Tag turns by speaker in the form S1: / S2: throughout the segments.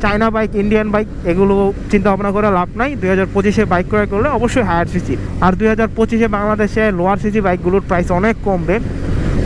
S1: China bike, Indian bike এগুলো চিন্তা ভাবনা করে লাভ নাই। 2025-এ বাইক ক্রয় করলে অবশ্যই হায়ার সিসি। আর 2025-এ বাংলাদেশে লোয়ার সিসি বাইকগুলোর প্রাইস অনেক কমবে,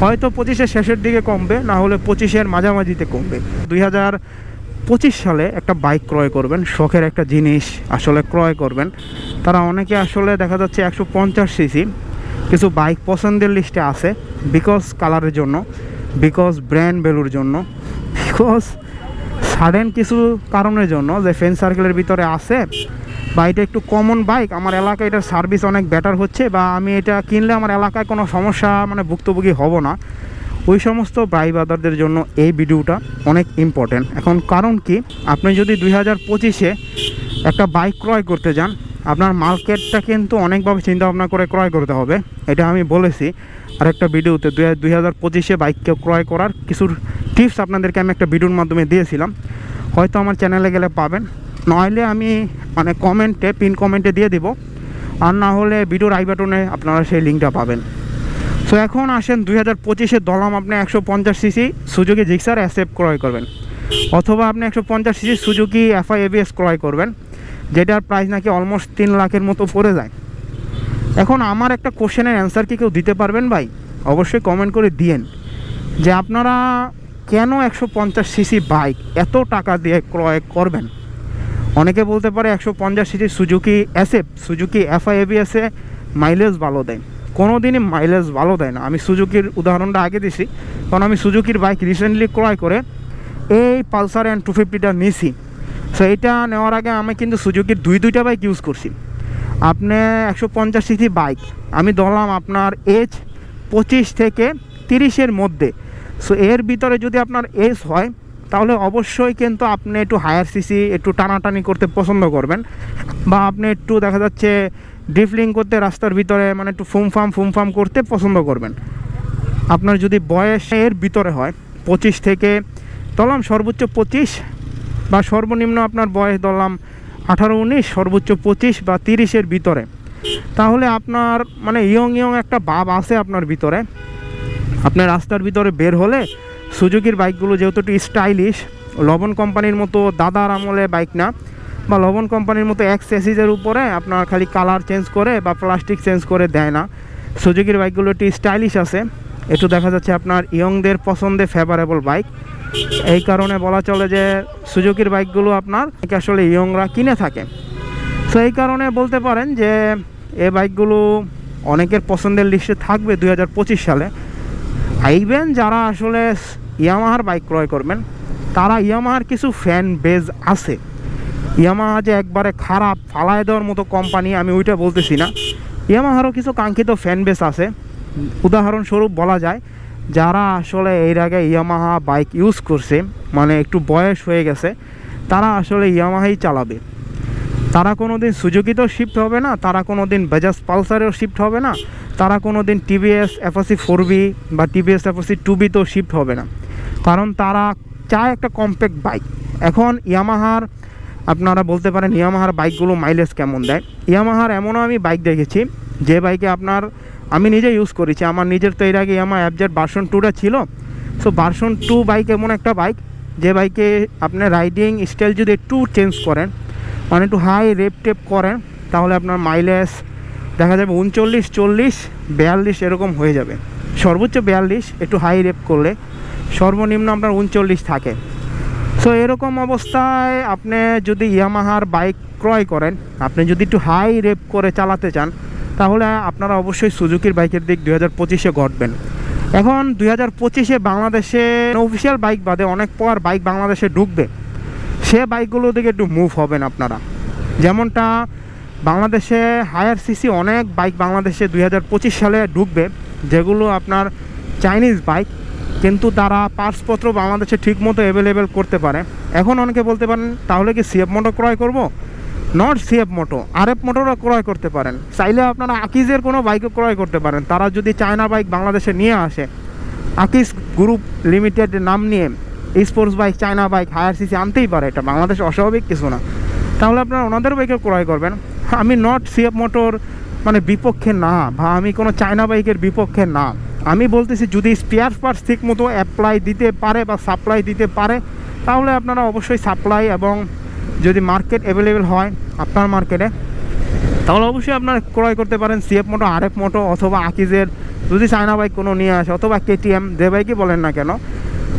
S1: হয়তো 25-এর শেষের দিকে কমবে, না হলে 25-এর মাঝামাঝিতে কমবে। 2025 সালে একটা বাইক ক্রয় করবেন, শখের একটা জিনিস আসলে ক্রয় করবেন। তারা অনেকে আসলে দেখা যাচ্ছে 150 সিসি কিছু বাইক পছন্দের লিস্টে আছে, বিকজ কালারের জন্য, বিকজ ব্র্যান্ড ভ্যালুর জন্য, বিকজ সাডেন কিছু কারণের জন্য, যে ফ্রেন্ড সার্কেলের ভিতরে আছে বা এটা একটু কমন বাইক, আমার এলাকায় এটার সার্ভিস অনেক বেটার হচ্ছে, বা আমি এটা কিনলে আমার এলাকায় কোনো সমস্যা মানে ভুক্তভোগী হব না, ওই সমস্ত ভাই ব্রাদারদের জন্য এই ভিডিওটা অনেক ইম্পর্টেন্ট। এখন কারণ কি, আপনি যদি 2025-এ একটা বাইক ক্রয় করতে যান, আপনার মার্কেটটা কিন্তু অনেকভাবে চিন্তা ভাবনা করে ক্রয় করতে হবে। এটা আমি বলেছি আরেকটা ভিডিওতে, 2025-এ বাইককে ক্রয় করার কিছু টিপস আপনাদেরকে আমি একটা ভিডিওর মাধ্যমে দিয়েছিলাম, হয়তো আমার চ্যানেলে গেলে পাবেন, নইলে আমি মানে কমেন্টে, পিন কমেন্টে দিয়ে দিব, আর না হলে ভিডিওর আই বাটনে আপনারা সেই লিঙ্কটা পাবেন। সো এখন আসেন 2025-এ দলাম আপনি 150 সিসি সুজুকি জিক্সার SF ক্রয় করবেন, অথবা আপনি 150 সিসি সুজুকি FI ABS ক্রয় করবেন, যেটার প্রাইস নাকি অলমোস্ট 3 লাখের মতো পড়ে যায়। এখন আমার একটা কোশ্চেনের অ্যান্সার কি কেউ দিতে পারবেন ভাই? অবশ্যই কমেন্ট করে দিয়েন যে আপনারা কেন 150 সিসি বাইক এত টাকা দিয়ে ক্রয় করবেন। অনেকে বলতে পারে 150 CC Suzuki SF, Suzuki FI ABS-এ মাইলেজ ভালো দেয়। কোনো দিনই মাইলেজ ভালো দেয় না। আমি সুজুকির উদাহরণটা আগে দিছি, কারণ আমি সুজুকির বাইক রিসেন্টলি ক্রয় করে এই পালসার অ্যান্ড 250টা নিছি। সো এইটা নেওয়ার আগে আমি কিন্তু সুজুকির দুইটা বাইক ইউজ করছি। আপনি 150 সিসি বাইক আমি ধরলাম আপনার এজ 25 থেকে 30-এর মধ্যে, সো এর ভিতরে যদি আপনার এজ হয় তাহলে অবশ্যই কিন্তু আপনি একটু হায়ার সিসি, একটু টানাটানি করতে পছন্দ করবেন, বা আপনি একটু দেখা যাচ্ছে ড্রিফলিং করতে রাস্তার ভিতরে মানে একটু ফুমফাম করতে পছন্দ করবেন। আপনার যদি বয়সের ভিতরে হয় 25 থেকে ধরলাম সর্বোচ্চ 25, বা সর্বনিম্ন আপনার বয়স ধরলাম 18-19, সর্বোচ্চ 25 বা 30-এর ভিতরে, তাহলে আপনার মানে ইয়ং একটা ভাব আছে আপনার ভিতরে। আপনার রাস্তার ভিতরে বের হলে সুজুকির বাইকগুলো যেহেতু একটু স্টাইলিশ, লবণ কোম্পানির মতো দাদার আমলে বাইক না, বা লবণ কোম্পানির মতো এক চেসিসের উপরে আপনার খালি কালার চেঞ্জ করে বা প্লাস্টিক চেঞ্জ করে দেয় না। সুজুকির বাইকগুলো একটু স্টাইলিশ আছে, একটু দেখা যাচ্ছে আপনার ইয়ংদের পছন্দে ফেভারেবল বাইক। এই কারণে বলা চলে যে সুজুকির বাইকগুলো আপনার আসলে ইয়ংরা কিনে থাকে। সো এই কারণে বলতে পারেন যে এই বাইকগুলো অনেকের পছন্দের লিস্টে থাকবে 2025 সালে। ইভেন যারা আসলে ইয়ামাহার বাইক ক্রয় করবেন, তারা ইয়ামাহার কিছু ফ্যান বেজ আছে। ইয়ামাহা যে একবারে খারাপ ফালায় দেওয়ার মতো কোম্পানি আমি ওইটা বলতেছি না, ইয়ামাহারও কিছু কাঙ্ক্ষিত ফ্যান বেজ আছে। উদাহরণস্বরূপ বলা যায়, যারা আসলে এর আগে ইয়ামাহা বাইক ইউজ করছে, মানে একটু বয়স হয়ে গেছে, তারা আসলে ইয়ামাহাই চালাবে। তারা কোনো দিন সুজুকিতেও শিফট হবে না, তারা কোনো দিন বাজাজ পালসারেও শিফট হবে না, তারা কোনো দিন TVS FRC 4B বা TVS FRC 2B-তেও শিফট হবে না, কারণ তারা চায় একটা কম্প্যাক্ট বাইক। এখন ইয়ামাহার আপনারা বলতে পারেন ইয়ামাহার বাইকগুলো মাইলেজ কেমন দেয়। ইয়ামাহার এমনও আমি বাইক দেখেছি যে বাইকে আপনার আমি নিজে ইউজ করেছি, আমার নিজের তো এর আগে ইয়ামাহা FZ ভার্সন 2টা ছিল। সো ভার্সন 2 বাইক এমন একটা বাইক যে বাইকে আপনি রাইডিং স্টাইল যদি একটু চেঞ্জ করেন, মানে একটু হাই রেপ টেপ করেন, তাহলে আপনার মাইলেজ দেখা যাবে 39, 40, 42 এরকম হয়ে যাবে। সর্বোচ্চ 42, একটু হাই রেপ করলে সর্বনিম্ন আপনার 39 থাকে। সো এরকম অবস্থায় আপনি যদি ইয়ামাহার বাইক ক্রয় করেন, আপনি যদি একটু হাই রেপ করে চালাতে চান, তাহলে আপনারা অবশ্যই সুজুকির বাইকের দিক 2025-এ ঘটবেন। এখন 2025-এ বাংলাদেশে অফিসিয়াল বাইক বাদে অনেক পর বাইক বাংলাদেশে ঢুকবে, সে বাইকগুলোর দিকে একটু মুভ হবেন আপনারা। যেমনটা বাংলাদেশে হায়ার সিসি অনেক বাইক বাংলাদেশে 2025 সালে ঢুকবে, যেগুলো আপনার চাইনিজ বাইক, কিন্তু তারা পার্টসপত্র বাংলাদেশে ঠিকমতো অ্যাভেলেবেল করতে পারে। এখন অনেকে বলতে পারেন তাহলে কি CF মোটো ক্রয় করব? নট CF মোটো, RF মোটোরও ক্রয় করতে পারেন। চাইলে আপনারা আকিজের কোনো বাইকও ক্রয় করতে পারেন। তারা যদি চায়না বাইক বাংলাদেশে নিয়ে আসে, আকিজ গ্রুপ লিমিটেড নাম নিয়ে sports bike, China bike, higher CC আনতেই পারে, এটা বাংলাদেশে অস্বাভাবিক কিছু না। তাহলে আপনারা ওনাদের বাইকে ক্রয় করবেন। আমি নট CF মোটোর মানে বিপক্ষে না, বা আমি কোনো চায়না বাইকের বিপক্ষে না। আমি বলতেছি যদি স্পেয়ার পার্টস ঠিক মতো অ্যাপ্লাই দিতে পারে বা সাপ্লাই দিতে পারে, তাহলে আপনারা অবশ্যই সাপ্লাই এবং যদি মার্কেট অ্যাভেলেবেল হয় আপনার মার্কেটে, তাহলে অবশ্যই আপনারা ক্রয় করতে পারেন সিএফ মোটো, আরএফ মোটো অথবা আকিজের যদি চায়না বাইক কোনো নিয়ে আসে, অথবা কেটিএম, যে বাইকই বলেন না কেন।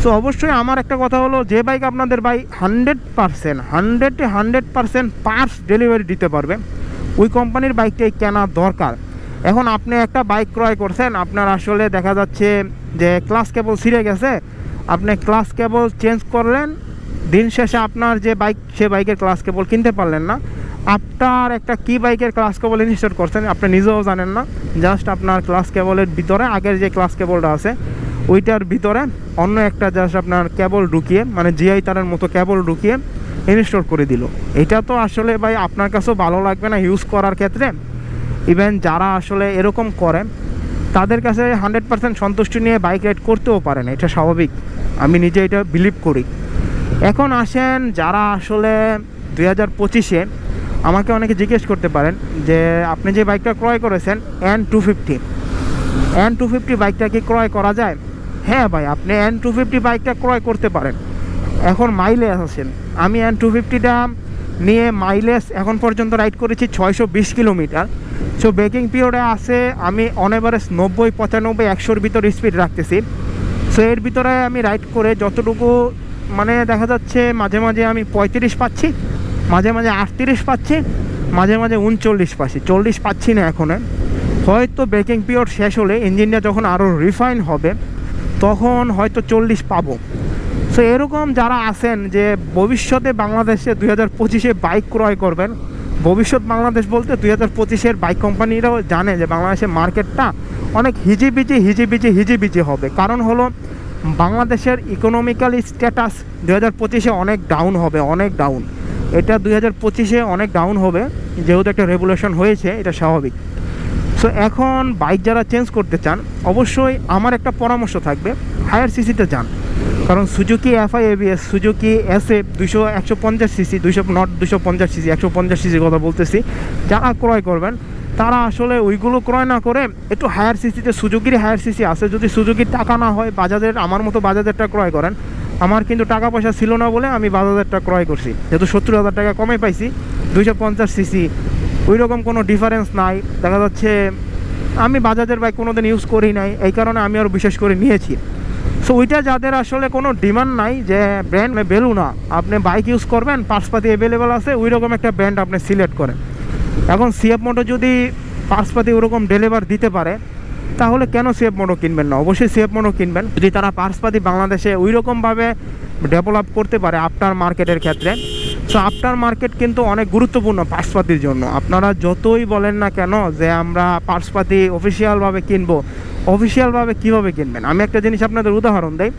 S1: সো অবশ্যই আমার একটা কথা হলো, যে বাইক আপনাদের ভাই 100% পার্টস ডেলিভারি দিতে পারবে, ওই কোম্পানির বাইকটাই কেনা দরকার। এখন আপনি একটা বাইক ক্রয় করছেন, আপনার আসলে দেখা যাচ্ছে যে ক্লাস কেবল ছিঁড়ে গেছে, আপনি ক্লাস কেবল চেঞ্জ করলেন, দিন শেষে আপনার যে বাইক সে বাইকের ক্লাস কেবল কিনতে পারলেন না। আপনার একটা কি বাইকের ক্লাস কেবল ইনস্টল করছেন আপনি নিজেও জানেন না, জাস্ট আপনার ক্লাস কেবলের ভিতরে আগের যে ক্লাস কেবলটা আছে ওইটার ভিতরে অন্য একটা জাস্ট আপনার কেবল ঢুকিয়ে, মানে জিআই তারের মতো কেবল ঢুকিয়ে ইনস্টল করে দিল। এটা তো আসলে ভাই আপনার কাছেও ভালো লাগবে না ইউজ করার ক্ষেত্রে। ইভেন যারা আসলে এরকম করে তাদের কাছে 100% সন্তুষ্টি নিয়ে বাইক রাইড করতেও পারে না, এটা স্বাভাবিক, আমি নিজে এটা বিলিভ করি। এখন আসেন যারা আসলে 2025-এ আমাকে অনেকে জিজ্ঞেস করতে পারেন যে আপনি যে বাইকটা ক্রয় করেছেন N250 বাইকটা কি ক্রয় করা যায়? হ্যাঁ ভাই, আপনি N250 বাইকটা ক্রয় করতে পারেন। এখন মাইলেজ আছেন, আমি N250টা নিয়ে মাইলেজ এখন পর্যন্ত রাইড করেছি 620 কিলোমিটার। সো ব্রেকিং পিরিয়ডে আছে আমি অন এভারেজ 90, 95, 100-র ভিতর স্পিড রাখতেছি। সো এর ভিতরে আমি রাইড করে যতটুকু মানে দেখা যাচ্ছে মাঝে মাঝে আমি 35 পাচ্ছি, মাঝে মাঝে 38 পাচ্ছি, মাঝে মাঝে 39 পাচ্ছি, 40 পাচ্ছি না এখনো। হয়তো ব্রেকিং পিরিয়ড শেষ হলে ইঞ্জিনটা যখন আরও রিফাইন হবে তখন হয়তো 40 পাবো। সো এরকম যারা আছেন যে ভবিষ্যতে বাংলাদেশে 2025-এ বাইক ক্রয় করবেন, ভবিষ্যৎ বাংলাদেশ বলতে 2025-এর বাইক কোম্পানিরাও জানে যে বাংলাদেশের মার্কেটটা অনেক হিজিবিজি হবে। কারণ হলো বাংলাদেশের ইকোনমিক্যাল স্ট্যাটাস 2025-এ অনেক ডাউন হবে, অনেক ডাউন। এটা 2025-এ অনেক ডাউন হবে, যেহেতু একটা রেগুলেশন হয়েছে, এটা স্বাভাবিক। সো এখন বাইক যারা চেঞ্জ করতে চান অবশ্যই আমার একটা পরামর্শ থাকবে, হায়ার সিসিতে যান। কারণ Suzuki FI ABS, Suzuki SF 150 CC, 250 CC, 150 সিসির কথা বলতেছি, যারা ক্রয় করবেন তারা আসলে ওইগুলো ক্রয় না করে একটু হায়ার সিসিতে, সুজুকির হায়ার সিসি আছে, যদি সুজুকির টাকা না হয় বাজাজের, আমার মতো বাজাজেরটা ক্রয় করেন। আমার কিন্তু টাকা পয়সা ছিল না বলে আমি বাজাজেরটা ক্রয় করছি, যেহেতু 70,000 টাকা কমে পাইছি। 250 সিসি ওই রকম কোনো ডিফারেন্স নাই, দেখা যাচ্ছে আমি বাজাজের বাইক কোনো দিন ইউজ করি নাই, এই কারণে আমি আরও বিশেষ করে নিয়েছি। সো ওইটা যাদের আসলে কোনো ডিমান্ড নাই, যে ব্র্যান্ড ভ্যালু না, আপনি বাইক ইউজ করবেন, পার্টসপাতি অ্যাভেলেবেল আছে, ওই রকম একটা ব্র্যান্ড আপনি সিলেক্ট করেন। এখন সিএফ মোটো যদি পার্টসপাতি ওরকম ডেলিভার দিতে পারে তাহলে কেন সিএফ মোটো কিনবেন না? অবশ্যই সিএফ মোটো কিনবেন যদি তারা পার্টসপাতি বাংলাদেশে ওই রকমভাবে ডেভেলপ করতে পারে আফটার মার্কেটের ক্ষেত্রে। সো আফটার মার্কেট কিন্তু অনেক গুরুত্বপূর্ণ পার্টসপাতির জন্য। আপনারা যতই বলেন না কেন যে আমরা পার্টসপাতি অফিসিয়ালভাবে কিনবো, অফিসিয়ালভাবে কীভাবে কিনবেন? আমি একটা জিনিস আপনাদের উদাহরণ দেই।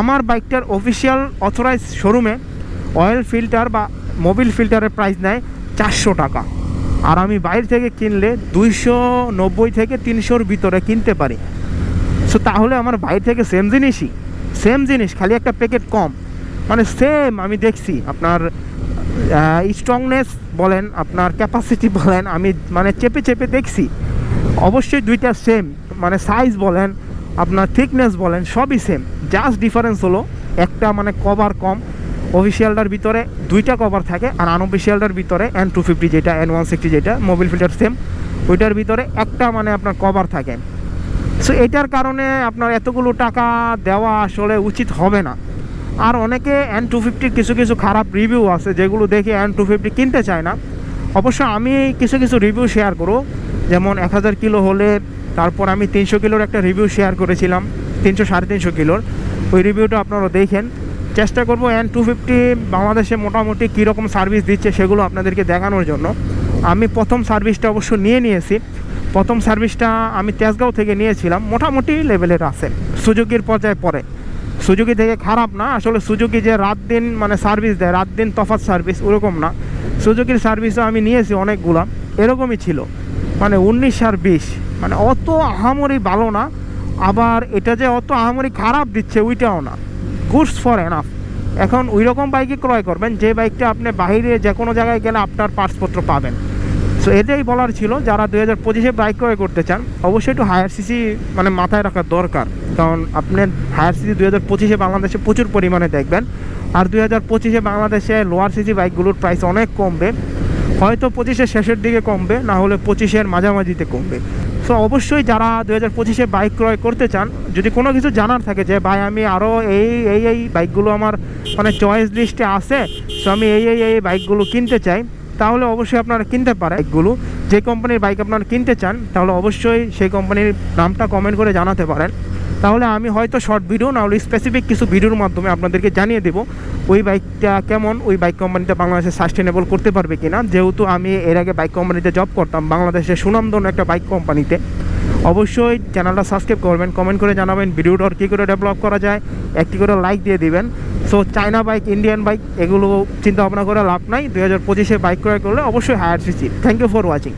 S1: আমার বাইকটার অফিসিয়াল অথরাইজ শোরুমে অয়েল ফিল্টার বা মোবিল ফিল্টারের প্রাইস নেয় 400 টাকা, আর আমি বাইরে থেকে কিনলে 290 থেকে 300-র ভিতরে কিনতে পারি। সো তাহলে আমার বাইরে থেকে সেম জিনিস খালি একটা প্যাকেট কম, মানে সেম আমি দেখছি। আপনার স্ট্রংনেস বলেন, আপনার ক্যাপাসিটি বলেন, আমি মানে চেপে দেখছি, অবশ্যই দুইটা সেম, মানে সাইজ বলেন, আপনার থিকনেস বলেন, সবই সেম। জাস্ট ডিফারেন্স হলো একটা মানে কভার কম। অফিসিয়ালটার ভিতরে 2টা কভার থাকে, আর আনঅফিসিয়ালটার ভিতরে N250 যেটা, N160 যেটা মোবিল ফিল্টার সেম, ওইটার ভিতরে একটা মানে আপনার কভার থাকে। সো এটার কারণে আপনার এতগুলো টাকা দেওয়া আসলে উচিত হবে না। আর অনেকে N250-র কিছু খারাপ রিভিউ আছে, যেগুলো দেখে N250 কিনতে চায় না। অবশ্য আমি কিছু রিভিউ শেয়ার করব, যেমন 1000 কিলো হলে, তারপর আমি 300 কিলোর একটা রিভিউ শেয়ার করেছিলাম, 300-350 কিলোর, ওই রিভিউটা আপনারা দেখেন। চেষ্টা করব N250 বাংলাদেশে মোটামুটি কীরকম সার্ভিস দিচ্ছে সেগুলো আপনাদেরকে দেখানোর জন্য। আমি প্রথম সার্ভিসটা অবশ্য নিয়েছি। প্রথম সার্ভিসটা আমি তেজগাঁও থেকে নিয়েছিলাম, মোটামুটি লেভেলের আছে, সুজুকির পর্যায়ে পড়ে। সুজুকি থেকে খারাপ না, আসলে সুজুকি যে রাত দিন মানে সার্ভিস দেয়, রাত দিন তফাৎ সার্ভিস, ওরকম না। সুজুকির সার্ভিসও আমি নিয়েছি অনেকগুলো, এরকমই ছিল, মানে 19 আর 20, মানে অত আহামরি ভালো না, আবার এটা যে অত আহামরি খারাপ দিচ্ছে ওইটাও না, গুডস ফর এনাফ। এখন ওই রকম বাইকই ক্রয় করবেন যে বাইকটা আপনি বাইরে যে কোনো জায়গায় গেলে আপনার পার্টসপত্র পাবেন। সো এটাই বলার ছিল, যারা 2025-এ বাইক ক্রয় করতে চান অবশ্যই একটু হায়ার সিসি মানে মাথায় রাখা দরকার। কারণ আপনার হায়ার সিসি 2025-এ বাংলাদেশে প্রচুর পরিমাণে দেখবেন, আর 2025-এ বাংলাদেশে লোয়ার সিসি বাইকগুলোর প্রাইস অনেক কমবে, হয়তো 25-এর শেষের দিকে কমবে, না হলে 25-এর মাঝামাঝিতে কমবে। সো অবশ্যই যারা 2025-এ বাইক ক্রয় করতে চান, যদি কোনো কিছু জানার থাকে যে ভাই আমি আরও এই বাইকগুলো আমার মানে চয়েস লিস্টে আছে, সো আমি এই বাইকগুলো কিনতে চাই, তাহলে অবশ্যই আপনারা কিনতে পারেন। বাইকগুলো যে কোম্পানির বাইক আপনারা কিনতে চান, তাহলে অবশ্যই সেই কোম্পানির নামটা কমেন্ট করে জানাতে পারেন। তাহলে আমি হয়তো শর্ট ভিডিও না হলে স্পেসিফিক কিছু ভিডিওর মাধ্যমে আপনাদেরকে জানিয়ে দেবো ওই বাইকটা কেমন, ওই বাইক কোম্পানিটা বাংলাদেশে সাস্টেনেবল করতে পারবে কিনা। যেহেতু আমি এর আগে বাইক কোম্পানিতে জব করতাম, বাংলাদেশের সুনামধন্য একটা বাইক কোম্পানিতে। অবশ্যই চ্যানেলটা সাবস্ক্রাইব করবেন, কমেন্ট করে জানাবেন ভিডিওটা কী করে ডেভেলপ করা যায়, একটি করে লাইক দিয়ে দিবেন। So China bike, Indian bike এগুলো চিন্তা ভাবনা করে লাভ নাই। 2025-এ বাইক ক্রয় করলে অবশ্যই higher CC. Thank you for watching.